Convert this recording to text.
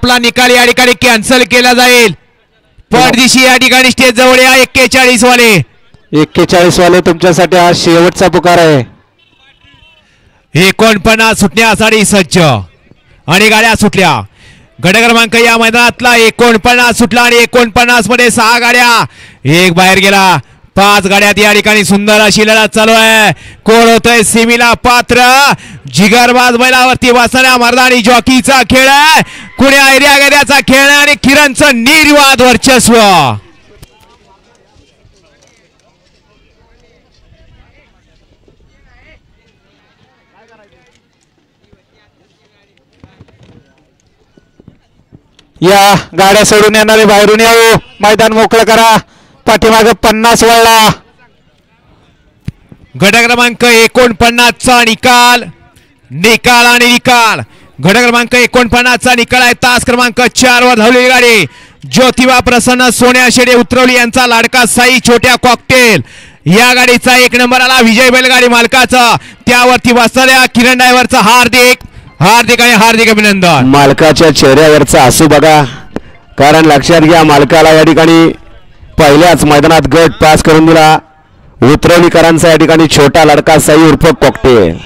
आपला निकाल या ठिकाणी कॅन्सल केला जाईल. पडदिशी या ठिकाणी स्टेज जवळ या 41 वाले. 41 वाले तुमच्यासाठी हा शेवटचा पुकार आहे. 49 सुटण्यासाठी सज्ज आणि गाड्या सुटल्या. गट क्रमांक या मैदानातला 49 सुटला आणि 49 मध्ये 6 गाड्या, एक बाहेर गेला. 5 गाड्यात या ठिकाणी सुंदर अशी लढत चालू आहे. कोण होतोय सीमीला पात्र? जिगरबाज बैलावरती बसणाऱ्या मर्दानी जॉकीचा खेळ आहे. कुण्या एरिया गेल्याचा खेळ आहे आणि किरणचं निर्वाद वर्चस्व. या गाड्या सोडून येणारे बाहेरून यावं. मैदान मोकळं करा. पाठीमागे 50 वळला. गट क्रमांक 49 चा निकाल आणि निकाल. गट क्रमांक 49 चा निकाल आहे. तास क्रमांक 4 वर धावलेली गाडी ज्योतिबा प्रसन्न सोन्या शेडे उतरवली यांचा लाडका साई छोट्या कॉकटेल. या गाडीचा 1 नंबर आला विजय बैलगाडी मालकाचा. त्यावरती बसणाऱ्या किरण ड्रायव्हरचा हार्दिक अभिनंदन. मालकाच्या चेहऱ्यावरचा हसू बघा, कारण लक्षात घ्या मालकाला या ठिकाणी पहिल्याच मैदानात गट पास करून दिला. उतरवलीकरांचा या ठिकाणी छोटा लडका साई उर्फ कॉकटेल.